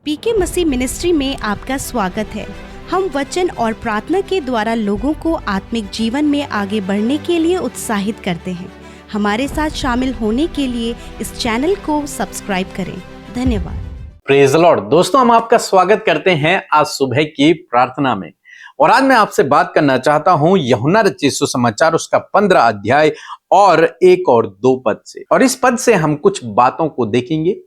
पीके मसीह ministry में आपका स्वागत है। हम वचन और प्रार्थना के द्वारा लोगों को आत्मिक जीवन में आगे बढ़ने के लिए उत्साहित करते हैं। हमारे साथ शामिल होने के लिए इस चैनल को सब्सक्राइब करें। धन्यवाद। Praise the Lord. दोस्तों, हम आपका स्वागत करते हैं आज सुबह की प्रार्थना में। और आज मैं आपसे बात करना चाहता हूं यूहन्ना रचित सुसमाचार उसका 15 अध्याय और 1 और 2 पद से। और इस पद से हम कुछ बातों को देखेंगे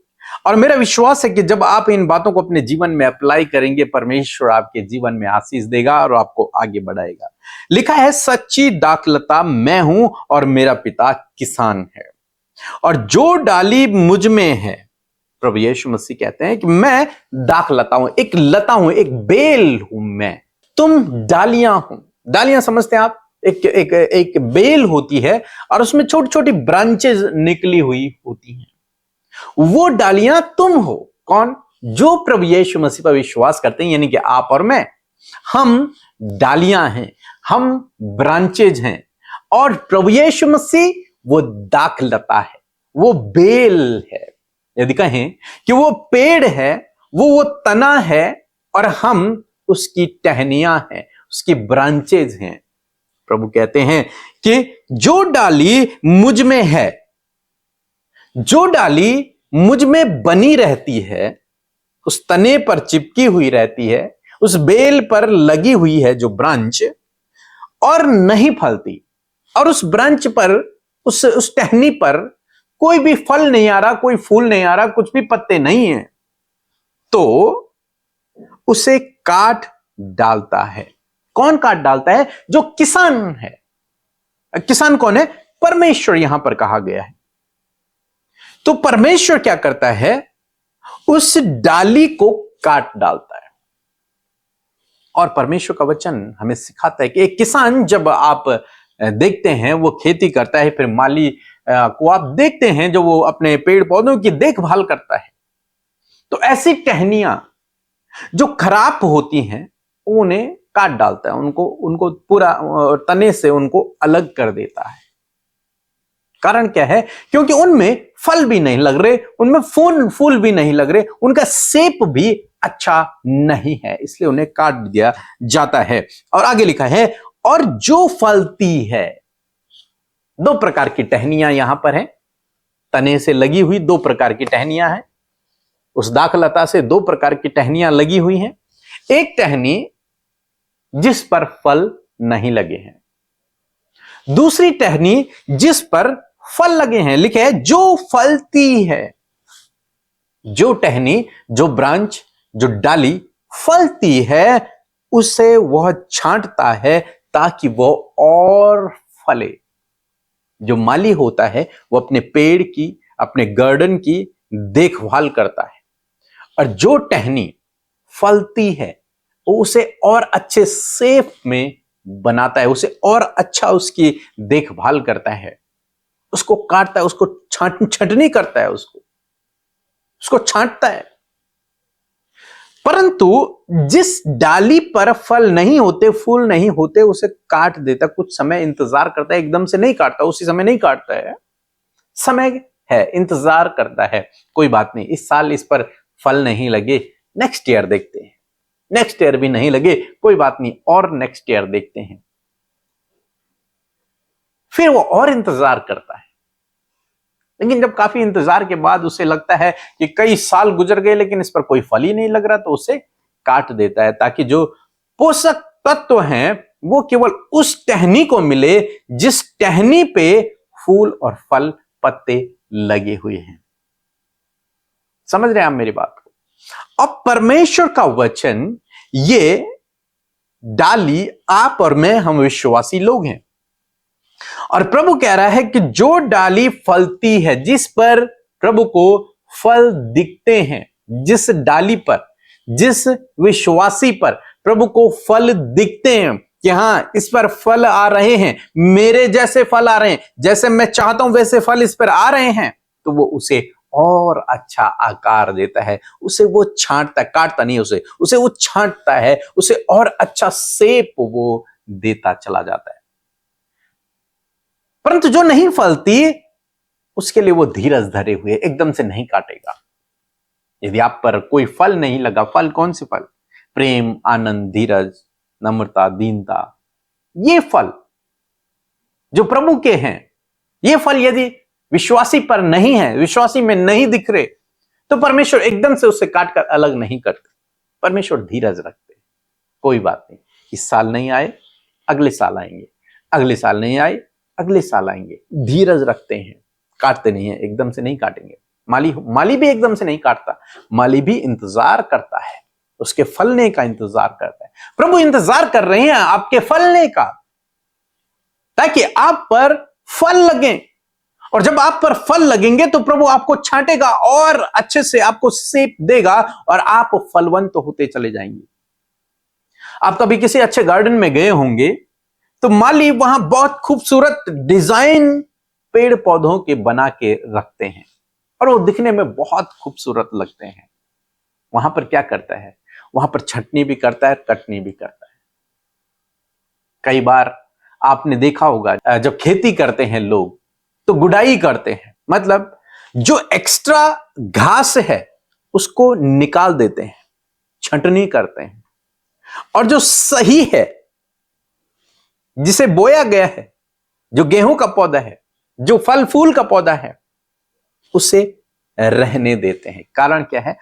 और मेरा विश्वास है कि जब आप इन बातों को अपने जीवन में अप्लाई करेंगे, परमेश्वर आपके जीवन में आशीष देगा और आपको आगे बढ़ाएगा। लिखा है, सच्ची दाखलता मैं हूं और मेरा पिता किसान है, और जो डाली मुझ में है, प्रभु यीशु मसीह कहते हैं कि मैं दाखलता हूं, एक लता हूं, एक बेल हूं मैं, तुम डालियां हो। डालियां समझते हैं आप? एक बेल होती है और उसमें छोटी छोटी ब्रांचेस निकली हुई होती हैं। वो डालियां तुम हो। कौन? जो प्रभु यीशु मसीह पर विश्वास करते हैं, यानी कि आप और मैं। हम डालियां हैं, हम ब्रांचेज हैं, और प्रभु यीशु मसीह वो दाखलता है, वो बेल है। यदि कहें कि वो पेड़ है, वो तना है, और हम उसकी टहनियां हैं, उसकी ब्रांचेज हैं। प्रभु कहते हैं कि जो डाली मुझ में है, जो डाली मुझ में बनी रहती है, उस तने पर चिपकी हुई रहती है, उस बेल पर लगी हुई है जो ब्रांच, और नहीं फलती, और उस ब्रांच पर, उस टहनी पर कोई भी फल नहीं आ रहा, कोई फूल नहीं आ रहा, कुछ भी पत्ते नहीं है, तो उसे काट डालता है। कौन काट डालता है? जो किसान है। किसान कौन है? परमेश्वर यहां पर कहा गया है। तो परमेश्वर क्या करता है? उस डाली को काट डालता है। और परमेश्वर का वचन हमें सिखाता है कि एक किसान, जब आप देखते हैं वो खेती करता है, फिर माली को आप देखते हैं जो वो अपने पेड़ पौधों की देखभाल करता है, तो ऐसी टहनियां जो खराब होती हैं उन्हें काट डालता है, उनको पूरा तने से उनको अलग कर देता है। कारण क्या है? क्योंकि उनमें फल भी नहीं लग रहे, उनमें फूल भी नहीं लग रहे, उनका शेप भी अच्छा नहीं है, इसलिए उन्हें काट दिया जाता है। और आगे लिखा है, और जो फलती है। दो प्रकार की टहनियां यहां पर हैं, तने से लगी हुई दो प्रकार की टहनियां हैं। उस दाखलता से दो प्रकार की टहनियां लगी हुई हैं। एक टहनी जिस पर फल नहीं लगे हैं, दूसरी टहनी जिस पर फल लगे हैं। लिखे है, जो फलती है। जो टहनी, जो ब्रांच, जो डाली फलती है, उसे वह छांटता है ताकि वह और फले। जो माली होता है वो अपने पेड़ की, अपने गार्डन की देखभाल करता है, और जो टहनी फलती है वो उसे और अच्छे शेप में बनाता है, उसे और अच्छा उसकी देखभाल करता है, उसको काटता है, उसको छटनी करता है, उसको छांटता है। परंतु जिस डाली पर फल नहीं होते, फूल नहीं होते, उसे काट देता। कुछ समय इंतजार करता है, एकदम से नहीं काटता, उसी समय नहीं काटता है, समय है, इंतजार करता है। कोई बात नहीं, इस साल इस पर फल नहीं लगे, नेक्स्ट ईयर देखते हैं। नेक्स्ट ईयर भी नहीं लगे, कोई बात नहीं, और नेक्स्ट ईयर देखते हैं। फिर वो और इंतजार करता है, लेकिन जब काफी इंतजार के बाद उसे लगता है कि कई साल गुजर गए लेकिन इस पर कोई फल ही नहीं लग रहा, तो उसे काट देता है, ताकि जो पोषक तत्व हैं वो केवल उस टहनी को मिले जिस टहनी पे फूल और फल, पत्ते लगे हुए हैं। समझ रहे हैं आप मेरी बात को? अब परमेश्वर का वचन, ये डाली आप और मैं, हम विश्वासी लोग हैं, और प्रभु कह रहा है कि जो डाली फलती है, जिस पर प्रभु को फल दिखते हैं, जिस डाली पर, जिस विश्वासी पर प्रभु को फल दिखते हैं कि हां, इस पर फल आ रहे हैं, मेरे जैसे फल आ रहे हैं, जैसे मैं चाहता हूं वैसे फल इस पर आ रहे हैं, तो वो उसे और अच्छा आकार देता है, उसे वो छांटता है, काटता नहीं उसे वो छांटता है, उसे और अच्छा शेप वो देता चला जाता है। परंतु जो नहीं फलती, उसके लिए वो धीरज धरे हुए एकदम से नहीं काटेगा। यदि आप पर कोई फल नहीं लगा, फल कौन से फल? प्रेम, आनंद, धीरज, नम्रता, दीनता, ये फल जो प्रभु के हैं, ये फल यदि विश्वासी पर नहीं है, विश्वासी में नहीं दिख रहे, तो परमेश्वर एकदम से उसे काट कर अलग नहीं करते। परमेश्वर धीरज रखते, कोई बात नहीं, इस साल नहीं आए, अगले साल आएंगे, अगले साल नहीं आए, अगले साल आएंगे। धीरज रखते हैं, काटते नहीं है, एकदम से नहीं काटेंगे। माली भी एकदम से नहीं काटता, माली भी इंतजार करता है, उसके फलने का इंतजार करता है। प्रभु इंतजार कर रहे हैं आपके फलने का, ताकि आप पर फल लगे। और जब आप पर फल लगेंगे तो प्रभु आपको छांटेगा और अच्छे से आपको सेप देगा और आप फलवंत होते चले जाएंगे। आप कभी किसी अच्छे गार्डन में गए होंगे तो माली वहां बहुत खूबसूरत डिजाइन पेड़ पौधों के बना के रखते हैं और वो दिखने में बहुत खूबसूरत लगते हैं। वहां पर क्या करता है? वहां पर छटनी भी करता है, कटनी भी करता है। कई बार आपने देखा होगा जब खेती करते हैं लोग तो गुड़ाई करते हैं, मतलब जो एक्स्ट्रा घास है उसको निकाल देते हैं, छटनी करते हैं, और जो सही है, जिसे बोया गया है, जो गेहूं का पौधा है, जो फल फूल का पौधा है, उसे रहने देते हैं। कारण क्या है?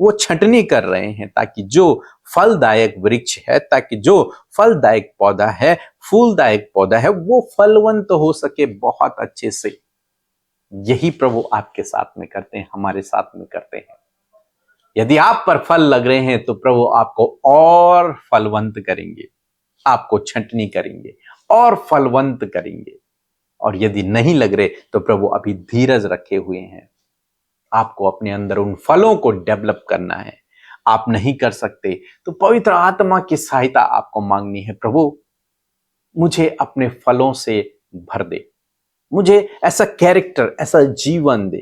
वो छटनी कर रहे हैं ताकि जो फलदायक वृक्ष है, ताकि जो फलदायक पौधा है, फूलदायक पौधा है, वो फलवंत हो सके बहुत अच्छे से। यही प्रभु आपके साथ में करते हैं, हमारे साथ में करते हैं। यदि आप पर फल लग रहे हैं तो प्रभु आपको और फलवंत करेंगे, आपको छटनी करेंगे और फलवंत करेंगे। और यदि नहीं लग रहे तो प्रभु अभी धीरज रखे हुए हैं, आपको अपने अंदर उन फलों को डेवलप करना है। आप नहीं कर सकते तो पवित्र आत्मा की सहायता आपको मांगनी है। प्रभु मुझे अपने फलों से भर दे, मुझे ऐसा कैरेक्टर, ऐसा जीवन दे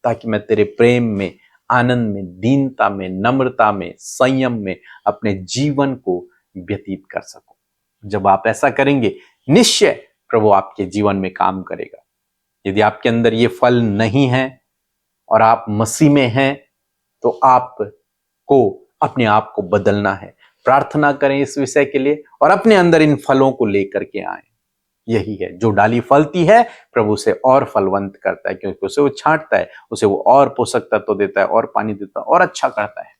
ताकि मैं तेरे प्रेम में, आनंद में, दीनता में, नम्रता में, संयम में अपने जीवन को व्यतीत कर सकूं। जब आप ऐसा करेंगे निश्चय प्रभु आपके जीवन में काम करेगा। यदि आपके अंदर ये फल नहीं है और आप मसीह में हैं तो आपको अपने आप को बदलना है। प्रार्थना करें इस विषय के लिए और अपने अंदर इन फलों को लेकर के आए। यही है, जो डाली फलती है प्रभु उसे और फलवंत करता है, क्योंकि उसे वो छांटता है, उसे वो और पोषक तत्व देता है और पानी देता है और अच्छा करता है।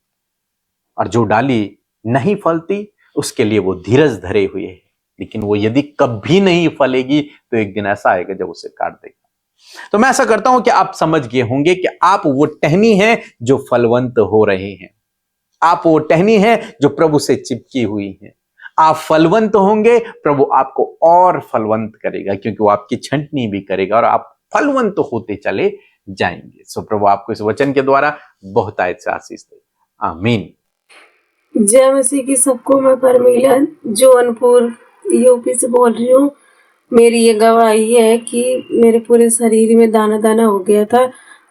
और जो डाली नहीं फलती उसके लिए वो धीरज धरे हुए है, लेकिन वो यदि कभी नहीं फलेगी तो एक दिन ऐसा आएगा जब उसे काट देगा। तो मैं ऐसा करता हूं कि आप समझ गए होंगे कि आप वो टहनी हैं जो फलवंत हो रहे हैं, आप वो टहनी हैं जो प्रभु से चिपकी हुई हैं। आप फलवंत होंगे, प्रभु आपको और फलवंत करेगा, क्योंकि वो आपकी छंटनी भी करेगा और आप फलवंत होते चले जाएंगे। सो प्रभु आपको इस वचन के द्वारा बहुत से आशीष दे। आमीन। जय मसीह की सबको। मैं परमीला जौनपुर यूपी से बोल रही हूँ। मेरी ये गवाही है कि मेरे पूरे शरीर में दाना दाना हो गया था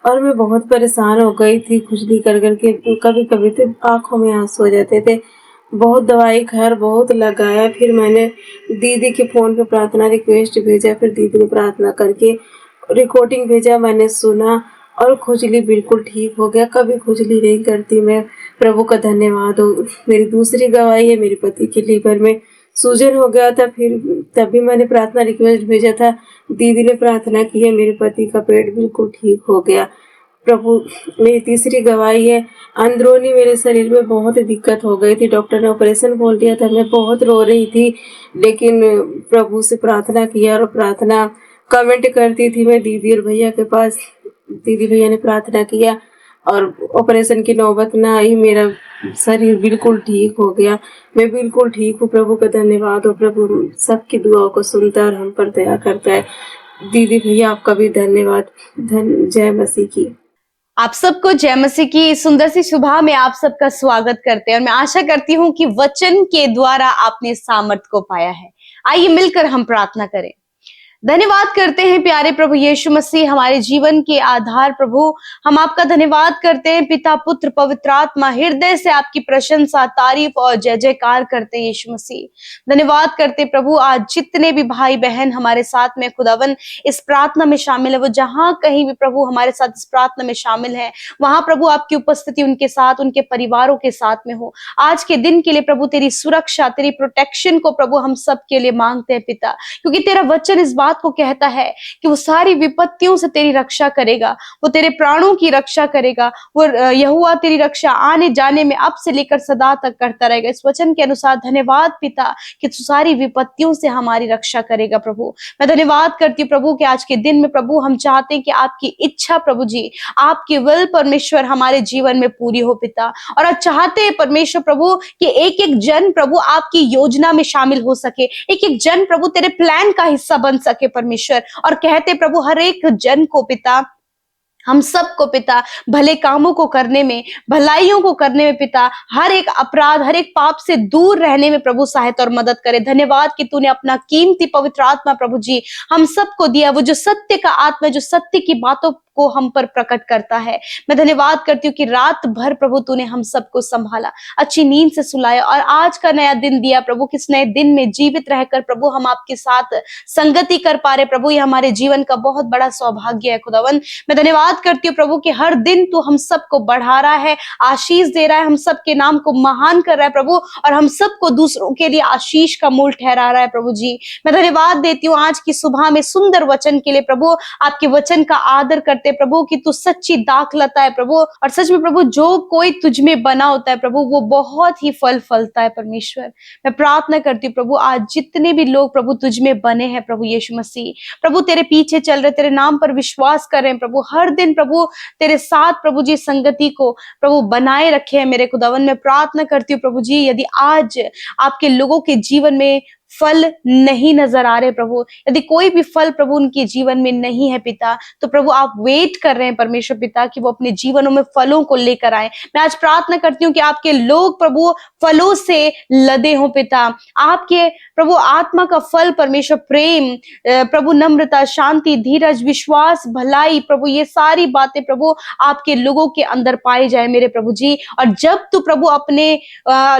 और मैं बहुत परेशान हो गई थी, खुजली कर करके। कभी कभी तो आंखों में आंसू हो जाते थे। बहुत दवाई खैर बहुत लगाया, फिर मैंने दीदी के फ़ोन पे प्रार्थना रिक्वेस्ट भेजा, फिर दीदी ने प्रार्थना करके रिकॉर्डिंग भेजा, मैंने सुना और खुजली बिल्कुल ठीक हो गया। कभी खुजली नहीं करती मैं। प्रभु का धन्यवाद हो। मेरी दूसरी गवाही है, मेरे पति के लीवर में सूजन हो गया था, फिर तभी मैंने प्रार्थना रिक्वेस्ट भेजा था, दीदी ने प्रार्थना की है, मेरे पति का पेट बिल्कुल ठीक हो गया। प्रभु। मेरी तीसरी गवाही है, अंदरूनी मेरे शरीर में बहुत दिक्कत हो गई थी, डॉक्टर ने ऑपरेशन बोल दिया था, मैं बहुत रो रही थी, लेकिन प्रभु से प्रार्थना किया और प्रार्थना कमेंट करती थी मैं दीदी और भैया के पास। दीदी भैया ने प्रार्थना किया और ऑपरेशन की नौबत ना आई, मेरा शरीर बिल्कुल ठीक हो गया। मैं बिल्कुल ठीक हूँ। प्रभु का धन्यवाद हो। प्रभु सबकी दुआओं को सुनता है और हम पर दया करता है। दीदी भैया आपका भी धन्यवाद। जय मसीह की। आप सबको जय मसीह की इस सुंदर सी सुबह में आप सबका स्वागत करते हैं और मैं आशा करती हूँ कि वचन के द्वारा आपने सामर्थ को पाया है। आइए मिलकर हम प्रार्थना करें। धन्यवाद करते हैं प्यारे प्रभु यीशु मसीह, हमारे जीवन के आधार प्रभु। हम आपका धन्यवाद करते हैं पिता, पुत्र, पवित्र आत्मा। हृदय से आपकी प्रशंसा, तारीफ और जय जयकार करते हैं यीशु मसीह। धन्यवाद करते प्रभु, आज जितने भी भाई बहन हमारे साथ में खुदावन इस प्रार्थना में शामिल है, वो जहां कहीं भी प्रभु हमारे साथ इस प्रार्थना में शामिल है, वहां प्रभु आपकी उपस्थिति उनके साथ, उनके परिवारों के साथ में हो। आज के दिन के लिए प्रभु तेरी सुरक्षा, तेरी प्रोटेक्शन को प्रभु हम सब के लिए मांगते हैं पिता, क्योंकि तेरा वचन इस बात को कहता है कि वो सारी विपत्तियों से तेरी रक्षा करेगा, वो तेरे प्राणों की रक्षा करेगा। वो यहोवा तेरी रक्षा आने जाने में अब से लेकर सदा तक करता रहेगा। इस वचन के अनुसार धन्यवाद पिता कि तू सारी विपत्तियों से हमारी रक्षा करेगा प्रभु। मैं धन्यवाद करती हूँ प्रभु कि आज के दिन में प्रभु हम चाहते हैं कि आपकी इच्छा प्रभु जी, आपकी विल परमेश्वर हमारे जीवन में पूरी हो पिता। और आज चाहते हैं परमेश्वर प्रभु कि एक एक जन प्रभु आपकी योजना में शामिल हो सके, एक एक जन प्रभु तेरे प्लान का हिस्सा बन सके परमेश्वर। और कहते प्रभु हर एक जन को पिता, हम सबको पिता भले कामों को करने में, भलाइयों को करने में पिता, हर एक अपराध, हर एक पाप से दूर रहने में प्रभु सहायता और मदद करे। धन्यवाद कि तूने अपना कीमती पवित्र आत्मा प्रभु जी हम सबको दिया, वो जो सत्य का आत्मा, जो सत्य की बातों को हम पर प्रकट करता है। मैं धन्यवाद करती हूँ कि रात भर प्रभु तूने हम सबको संभाला, अच्छी नींद से सुलाया और आज का नया दिन दिया प्रभु। किस नए दिन में जीवित रहकर प्रभु हम आपके साथ संगति कर पा रहे प्रभु, ये हमारे जीवन का बहुत बड़ा सौभाग्य है खुदावन। मैं धन्यवाद करती हूँ प्रभु कि हर दिन तू हम सबको बढ़ा रहा है, आशीष दे रहा है, हम सबके नाम को महान कर रहा है प्रभु, और हम सबको दूसरों के लिए आशीष का मूल ठहरा रहा है प्रभु जी। मैं धन्यवाद देती हूँ आज की सुबह में सुंदर वचन के लिए प्रभु, आपके वचन का आदर करते प्रभु कि तू सच्ची दाखलता है प्रभु। और सच में प्रभु जो कोई तुझ में बना होता है प्रभु, वो बहुत ही फल फलता है परमेश्वर। मैं प्रार्थना करती हूँ प्रभु, आज जितने भी लोग प्रभु तुझ में बने हैं प्रभु यीशु मसीह, प्रभु तेरे पीछे चल रहे, तेरे नाम पर विश्वास कर रहे हैं प्रभु, हर दिन प्रभु तेरे साथ प्रभु जी संगति को प्रभु बनाए रखे हैं मेरे खुदावन। मैं प्रार्थना करती हूँ प्रभु जी, यदि आज आपके लोगों के जीवन में फल नहीं नजर आ रहे प्रभु, यदि कोई भी फल प्रभु उनके जीवन में नहीं है पिता, तो प्रभु आप वेट कर रहे हैं परमेश्वर पिता कि वो अपने जीवनों में फलों को लेकर आए। मैं आज प्रार्थना करती हूँ कि आपके लोग प्रभु फलों से लदे हों पिता, आपके प्रभु आत्मा का फल परमेश्वर, प्रेम प्रभु, नम्रता, शांति, धीरज, विश्वास, भलाई प्रभु, ये सारी बातें प्रभु आपके लोगों के अंदर पाई जाए मेरे प्रभु जी। और जब तू प्रभु अपने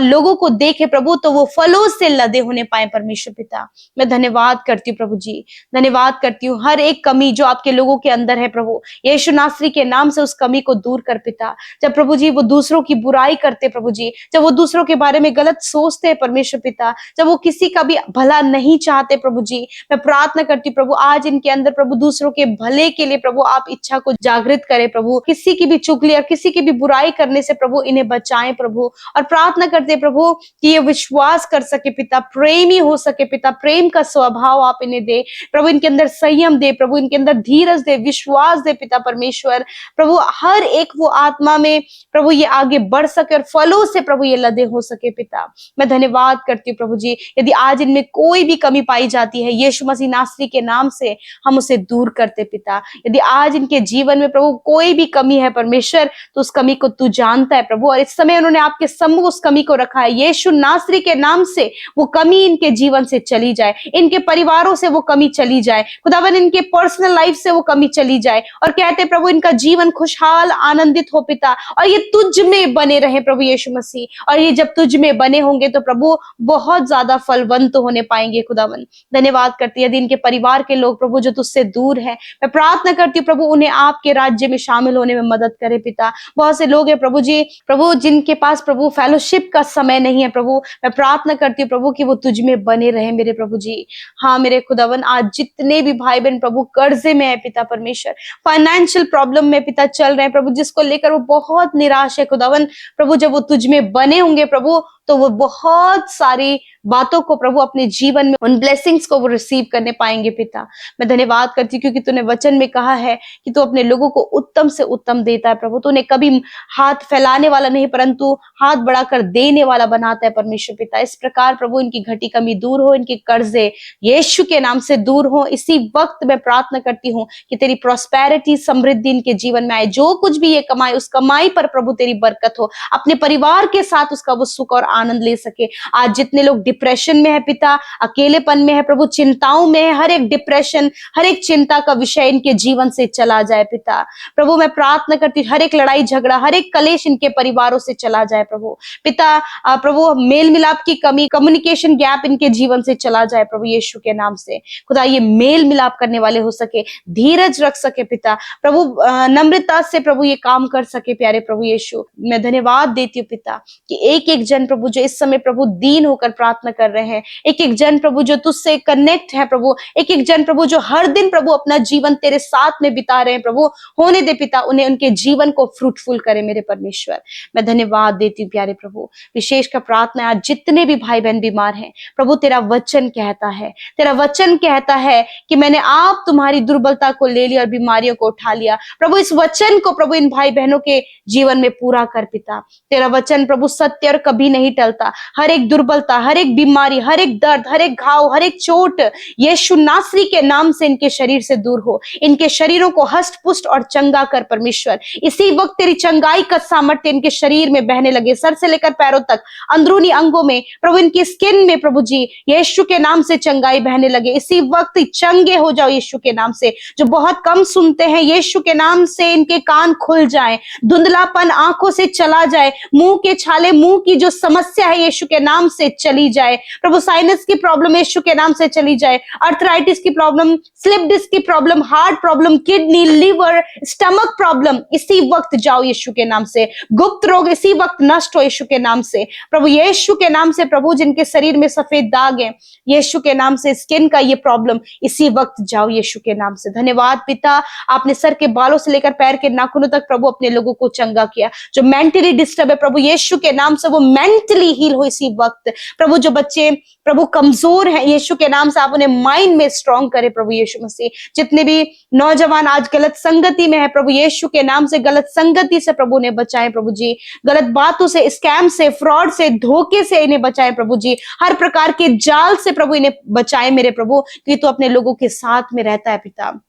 लोगों को देखे प्रभु, तो वो फलों से लदे होने पाए परमेश्वर पिता। मैं धन्यवाद करती हूँ प्रभु जी, धन्यवाद करती हूँ हर एक कमी जो आपके लोगों के अंदर है प्रभु, यीशु नासरी के नाम से उस कमी को दूर कर पिता। जब प्रभु जी वो दूसरों की बुराई करते प्रभु जी, जब वो दूसरों के बारे में गलत सोचते हैं परमेश्वर पिता, जब वो किसी का भी भला नहीं चाहते प्रभु जी, मैं प्रार्थना करती हूँ प्रभु आज इनके अंदर प्रभु दूसरों के भले के लिए प्रभु आप इच्छा को जागृत करें प्रभु, किसी की भी चुगली और किसी की भी बुराई करने से प्रभु इन्हें बचाएं प्रभु। और प्रार्थना करते प्रभु कि ये विश्वास कर सके पिता, प्रेमी हो सके पिता, प्रेम का स्वभाव आप इन्हें दे प्रभु, इनके अंदर संयम दे प्रभु, इनके अंदर धीरज दे, विश्वास दे पिता परमेश्वर। प्रभु हर एक वो आत्मा में प्रभु ये आगे बढ़ सके और फलों से प्रभु ये लदे हो सके पिता। मैं धन्यवाद करती हूँ प्रभु जी, यदि आज इनमें कोई भी कमी पाई जाती है यीशु मसीह नासरी के नाम से हम उसे दूर करते पिता। यदि आज इनके जीवन में प्रभु कोई भी कमी है परमेश्वर, तो उस कमी को तू जानता है प्रभु, और इस समय उन्होंने आपके सम्मुख उस कमी को रखा है। यीशु नासरी के नाम से वो कमी इनके जीवन से चली जाए, इनके परिवारों से वो कमी चली जाए खुदावन, इनके पर्सनल लाइफ से वो कमी चली जाए, और कहते प्रभु इनका जीवन खुशहाल आनंदित हो पिता, और ये तुझ में बने रहे प्रभु यीशु मसीह। और ये जब तुझ में बने होंगे तो प्रभु बहुत ज्यादा फलवंत होने पाएंगे खुदावन। धन्यवाद करती है यदि इनके परिवार के लोग प्रभु जो तुझसे दूर है, मैं प्रार्थना करती हूँ प्रभु उन्हें आपके राज्य में शामिल होने में मदद करे पिता। बहुत से लोग हैं प्रभु जी, प्रभु जिनके पास प्रभु फेलोशिप का समय नहीं है प्रभु, मैं प्रार्थना करती हूँ प्रभु कि वो तुझ में बने रहे मेरे प्रभु जी। हाँ मेरे खुदावन, आज जितने भी भाई बहन प्रभु कर्जे में है पिता परमेश्वर, फाइनेंशियल प्रॉब्लम में पिता चल रहे हैं प्रभु, जिसको लेकर वो बहुत निराश है खुदावन, प्रभु जब वो तुझ में बने होंगे प्रभु, तो वो बहुत सारी बातों को प्रभु अपने जीवन में, उन ब्लेसिंग्स को वो रिसीव करने पाएंगे पिता। मैं धन्यवाद करती हूँ क्योंकि तूने वचन में कहा है कि तू अपने लोगों को उत्तम से उत्तम देता है प्रभु, तूने कभी हाथ फैलाने वाला नहीं परंतु हाथ बढ़ाकर देने वाला बनाता है परमेश्वर पिता। इस प्रकार प्रभु इनकी घटी कमी दूर हो, इनके कर्जे यीशु के नाम से दूर हो। इसी वक्त मैं प्रार्थना करती हूँ कि तेरी प्रॉस्पेरिटी, समृद्धि इनके जीवन में आए, जो कुछ भी ये कमाए उस कमाई पर प्रभु तेरी बरकत हो, अपने परिवार के साथ उसका वो सुख और आनंद ले सके। आज जितने लोग डिप्रेशन में है पिता, अकेलेपन में है प्रभु, चिंताओं में है, हर एक डिप्रेशन, हर एक चिंता का विषय इनके जीवन से चला जाए पिता। प्रभु मैं प्रार्थना करती हूँ हर एक लड़ाई झगड़ा, हर एक कलेश इनके परिवारों से चला जाए प्रभु। पिता प्रभु मेल मिलाप की कमी, कम्युनिकेशन गैप इनके जीवन से चला जाए प्रभु यीशु के नाम से। खुदा ये मेल मिलाप करने वाले हो सके, धीरज रख सके पिता प्रभु, नम्रता से प्रभु ये काम कर सके प्यारे प्रभु यीशु। मैं धन्यवाद देती हूँ पिता कि एक एक जन प्रभु जो इस समय प्रभु दीन होकर प्रार्थना कर रहे हैं, एक एक जन प्रभु जो तुझसे कनेक्ट है प्रभु, एक एक जन प्रभु जो हर दिन प्रभु अपना जीवन तेरे साथ में बिता रहे हैं प्रभु, होने दे पिता उन्हें उनके जीवन को फ्रूटफुल करे मेरे परमेश्वर। मैं धन्यवाद देती हूँ प्यारे प्रभु। विशेष का प्रार्थना आज जितने भी भाई बहन बीमार हैं प्रभु, तेरा वचन कहता है, तेरा वचन कहता है कि मैंने आप तुम्हारी दुर्बलता को ले लिया और बीमारियों को उठा लिया। प्रभु इस वचन को प्रभु इन भाई बहनों के जीवन में पूरा कर पिता। तेरा वचन प्रभु सत्य और कभी नहीं टलता। हर एक दुर्बलता, हर एक बीमारी, हर एक दर्द, हर एक घाव, हर एक चोट यीशु नासरी के नाम से इनके शरीर से दूर हो। इनके शरीरों को हष्ट पुष्ट और चंगा कर परमेश्वर। इसी वक्त तेरी चंगाई का सामर्थ्य इनके शरीर में बहने लगे, सर से लेकर पैरों तक, अंदरूनी अंगों में प्रभु, इनकी स्किन में प्रभु जी यीशु के नाम से चंगाई बहने लगे। इसी वक्त चंगे हो जाओ यीशु के नाम से। जो बहुत कम सुनते हैं यीशु के नाम से इनके कान खुल जाएं, धुंधलापन आंखों से चला जाए, मुंह के छाले, मुंह की जो समस्या है यीशु के नाम से चली जाए प्रभु। साइनस की प्रॉब्लम यीशु के नाम से चली जाए, अर्थराइटिस की प्रॉब्लम, स्लिप डिस्क की problem, heart problem, kidney, liver, stomach problem इसी वक्त जाओ यीशु के नाम से। गुप्त रोग इसी वक्त नष्ट हो यीशु के नाम से प्रभु, यीशु के नाम से प्रभु। जिनके शरीर में सफेद दाग है यीशु के नाम से, स्किन का ये प्रॉब्लम इसी वक्त जाओ यीशु के नाम से। धन्यवाद पिता, आपने सर के बालों से लेकर पैर के नाखूनों तक प्रभु अपने लोगों को चंगा किया। जो मेंटली डिस्टर्ब है प्रभु यीशु के नाम से वो मेंटली हील हो इसी वक्त प्रभु। जो बच्चे प्रभु कमजोर हैं यीशु के नाम से आप उन्हें माइंड में स्ट्रॉन्ग करे प्रभु यीशु मसीह। जितने भी नौजवान आज गलत संगति में है प्रभु यीशु के नाम से, गलत संगति से प्रभु ने बचाएं प्रभु जी, गलत बातों से, स्कैम से, फ्रॉड से, धोखे से इन्हें बचाएं प्रभु जी, हर प्रकार के जाल से प्रभु इन्हें बचाएं मेरे प्रभु, क्योंकि तू अपने लोगों के साथ में रहता है पिता।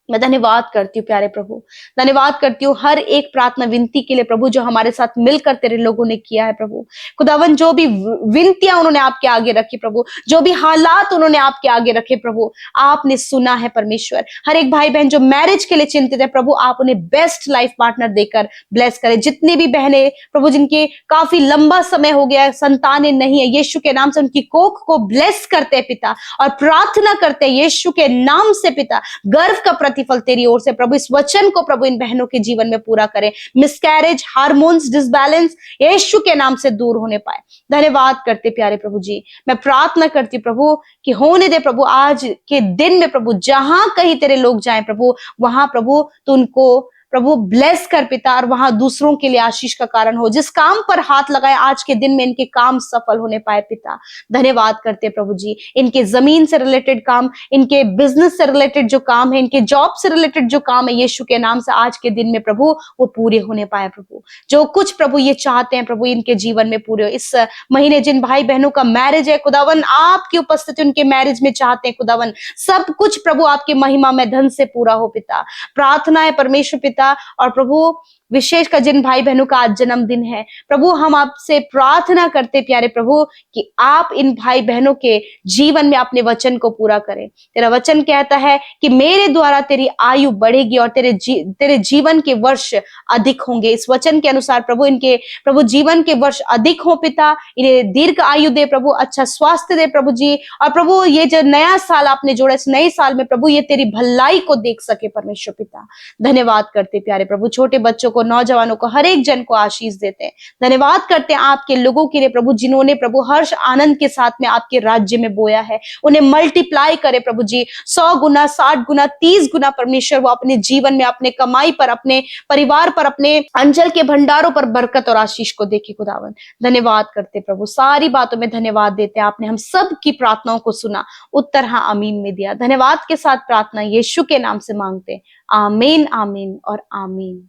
मैं धन्यवाद करती हूँ प्यारे प्रभु, धन्यवाद करती हूँ हर एक प्रार्थना विनती के लिए प्रभु जो हमारे साथ मिलकर तेरे लोगों ने किया है प्रभु। खुदावन जो भी विनतियां उन्होंने आपके आगे रखी प्रभु, जो भी हालात उन्होंने आपके आगे रखे प्रभु, आपने सुना है परमेश्वर। हर एक भाई बहन जो मैरिज के लिए चिंतित है प्रभु, आप उन्हें बेस्ट लाइफ पार्टनर देकर ब्लेस करें। जितनी भी बहनें प्रभु जिनके काफी लंबा समय हो गया है, संतानें नहीं है, यीशु के नाम से उनकी कोख को ब्लेस करते हैं पिता, और प्रार्थना करते हैं यीशु के नाम से पिता, गर्व का फल तेरी ओर से प्रभु इस वचन को प्रभु इन बहनों के जीवन में पूरा करें। मिसकैरेज, हार्मोन्स डिसबैलेंस यीशु के नाम से दूर होने पाए। धन्यवाद करते प्यारे प्रभु जी। मैं प्रार्थना करती प्रभु कि होने दे प्रभु आज के दिन में प्रभु, जहां कहीं तेरे लोग जाएं प्रभु, वहां प्रभु तू उनको प्रभु ब्लेस कर पिता, और वहां दूसरों के लिए आशीष का कारण हो। जिस काम पर हाथ लगाए आज के दिन में इनके काम सफल होने पाए पिता। धन्यवाद करते प्रभु जी। इनके जमीन से रिलेटेड काम, इनके बिजनेस से रिलेटेड जो काम है, इनके जॉब से रिलेटेड जो काम है, यीशु के नाम से आज के दिन में प्रभु वो पूरे होने पाए प्रभु। जो कुछ प्रभु ये चाहते हैं प्रभु इनके जीवन में पूरे हो। इस महीने जिन भाई बहनों का मैरिज है खुदावन, आपकी उपस्थिति उनके मैरिज में चाहते हैं खुदावन, सब कुछ प्रभु आपकी महिमा में धन से पूरा हो पिता। प्रार्थना है परमेश्वर पिता, और प्रभु विशेष का जिन भाई बहनों का आज जन्मदिन है प्रभु, हम आपसे प्रार्थना करते प्यारे प्रभु कि आप इन भाई बहनों के जीवन में अपने वचन को पूरा करें। तेरा वचन कहता है कि मेरे द्वारा तेरी आयु बढ़ेगी और तेरे जीवन के वर्ष अधिक होंगे। इस वचन के अनुसार प्रभु इनके प्रभु जीवन के वर्ष अधिक हो पिता, इन्हें दीर्घ आयु दे प्रभु, अच्छा स्वास्थ्य दे प्रभु जी, और प्रभु ये जो नया साल आपने जोड़ा, इस नए साल में प्रभु ये तेरी भलाई को देख सके परमेश्वर पिता। धन्यवाद करते प्यारे प्रभु, छोटे बच्चों को, नौजवानों को, हर एक जन को आशीष देते हैं। धन्यवाद करते हैं आपके लोगों के लिए प्रभु, जिन्होंने प्रभु हर्ष आनंद के साथ में आपके राज्य में बोया है, उन्हें मल्टीप्लाई करे प्रभु जी, 100 गुना, 60 गुना, 30 गुना परमेश्वर वो अपने जीवन में, अपने कमाई पर, अपने परिवार पर, अपने अंचल के भंडारों पर बरकत और आशीष को देखे खुदावन। धन्यवाद करते प्रभु, सारी बातों में धन्यवाद देते हैं। आपने हम सब की प्रार्थनाओं को सुना, उत्तर हाँ आमीन में दिया। धन्यवाद के साथ प्रार्थना यीशु के नाम से मांगते, आमीन, आमीन और आमीन।